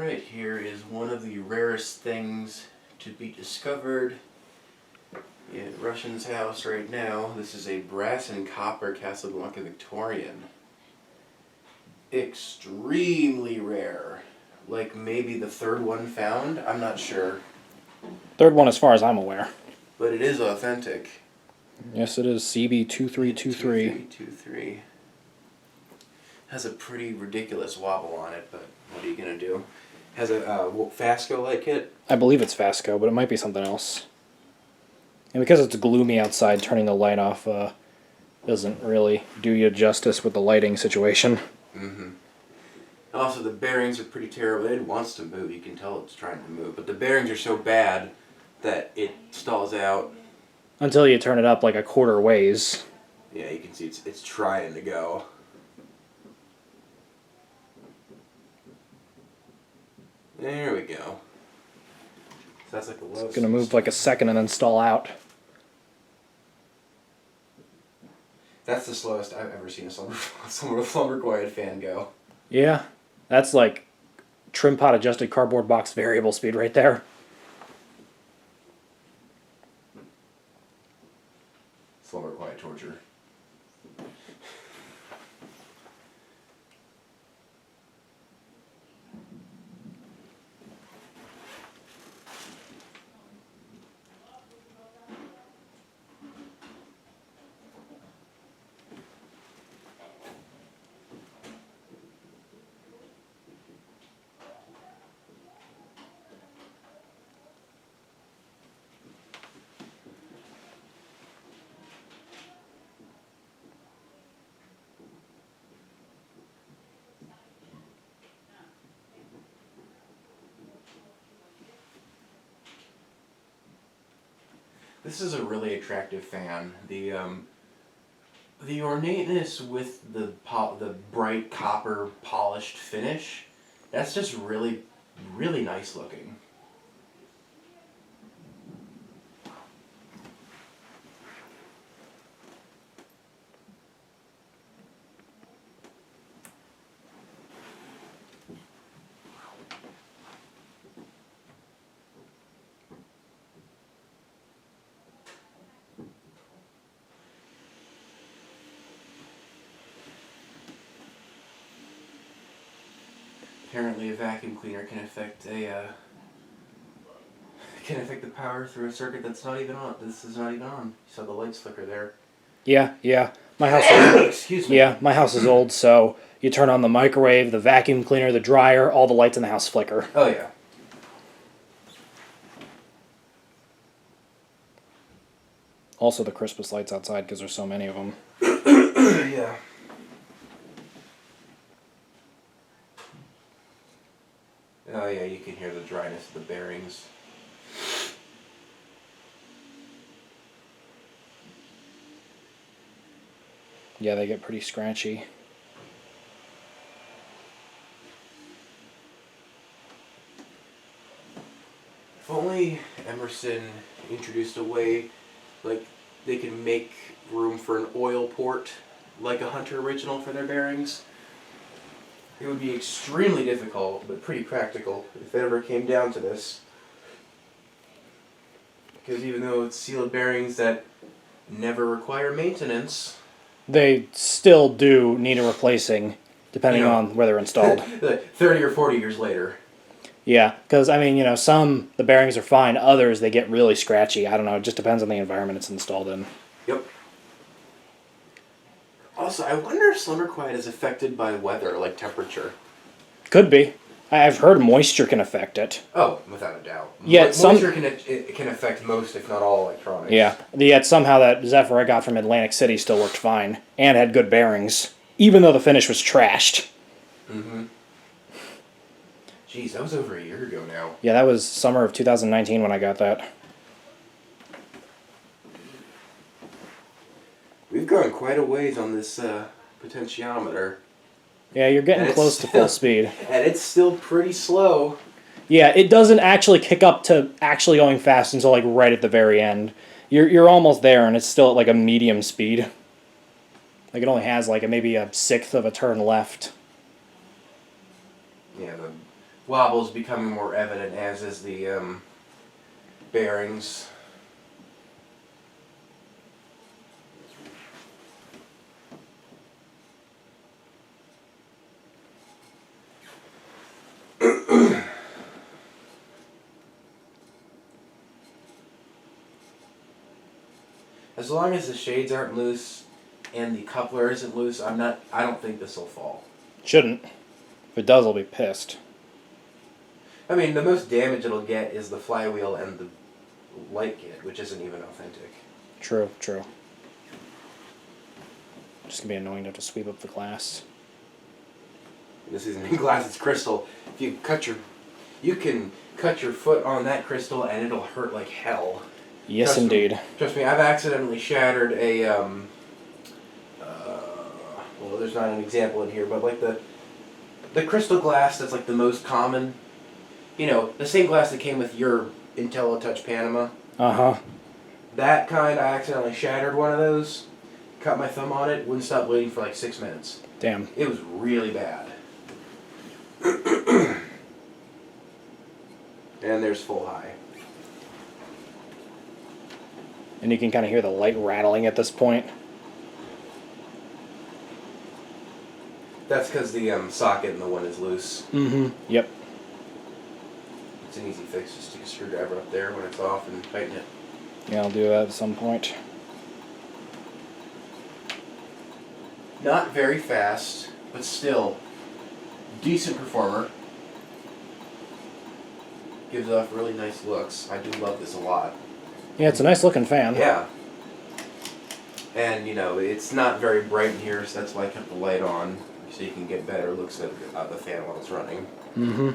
Alright, here is one of the rarest things to be discovered in Russian's house right now. This is a brass and copper Casablanca Victorian. Extremely rare. Like maybe the third one found? I'm not sure. Third one as far as I'm aware. But it is authentic. Yes, it is CB2323. 2323. Has a pretty ridiculous wobble on it, but what are you going to do? Has a Fasco like it? I believe it's Fasco, but it might be something else. And because it's gloomy outside, turning the light off doesn't really do you justice with the lighting situation. Mm-hmm. Also, the bearings are pretty terrible. It wants to move. You can tell it's trying to move. But the bearings are so bad that it stalls out. Until you turn it up like a quarter ways. Yeah, you can see it's trying to go. There we go. So that's like the lowest. It's going to move like a second and then stall out. That's the slowest I've ever seen a slumber quiet fan go. Yeah, that's like trim pot adjusted cardboard box variable speed right there. Slumber quiet torture. This is a really attractive fan. The ornateness with the bright copper polished finish, that's just really, really nice looking. Apparently, a vacuum cleaner can affect the power through a circuit that's not even on. This is not even on. You saw the lights flicker there. Yeah. My house. Excuse me. Yeah, my house is old, so you turn on the microwave, the vacuum cleaner, the dryer, all the lights in the house flicker. Oh yeah. Also, the Christmas lights outside because there's so many of them. Yeah. Oh yeah, you can hear the dryness of the bearings. Yeah, they get pretty scratchy. If only Emerson introduced a way, like, they can make room for an oil port, like a Hunter original for their bearings. It would be extremely difficult, but pretty practical, if it ever came down to this. Because even though it's sealed bearings that never require maintenance... They still do need a replacing, depending on where they're installed. 30 or 40 years later. Yeah, because, I mean, some, the bearings are fine. Others, they get really scratchy. I don't know. It just depends on the environment it's installed in. Yep. Also, I wonder if slumber quiet is affected by weather, like temperature. Could be. I've heard moisture can affect it. Oh, without a doubt. Yeah, moisture can affect most, if not all, electronics. Yeah. Yet somehow that Zephyr I got from Atlantic City still worked fine and had good bearings, even though the finish was trashed. Mm-hmm. Jeez, that was over a year ago now. Yeah, that was summer of 2019 when I got that. We've gone quite a ways on this potentiometer. Yeah, you're getting close to full speed. And it's still pretty slow. Yeah, it doesn't actually kick up to actually going fast until like right at the very end. You're almost there, and it's still at like a medium speed. Like it only has like maybe a sixth of a turn left. Yeah, wobble is becoming more evident, as is the bearings. As long as the shades aren't loose and the coupler isn't loose, I don't think this will fall. Shouldn't. If it does, I'll be pissed. I mean, the most damage it'll get is the flywheel and the light kit, which isn't even authentic. True, true. Just gonna be annoying to have to sweep up the glass. This isn't glass, it's crystal. If you can cut your foot on that crystal and it'll hurt like hell. Yes, indeed. Trust me, I've accidentally shattered a, well, there's not an example in here, but like the crystal glass that's like the most common, you know, the same glass that came with your IntelliTouch Panama. Uh-huh. That kind, I accidentally shattered one of those, cut my thumb on it, wouldn't stop bleeding for like 6 minutes. Damn. It was really bad. And there's full high. And you can kind of hear the light rattling at this point. That's because the socket in the one is loose. Mm-hmm. Yep. It's an easy fix. Just stick a screwdriver up there when it's off and tighten it. Yeah, I'll do that at some point. Not very fast, but still decent performer. Gives off really nice looks. I do love this a lot. Yeah, it's a nice looking fan. Yeah. And, you know, it's not very bright in here, so that's why I kept the light on, so you can get better looks at the fan while it's running. Mm-hmm.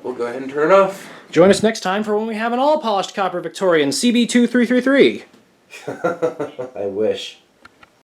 We'll go ahead and turn it off. Join us next time for when we have an all-polished copper Victorian CB2333. I wish.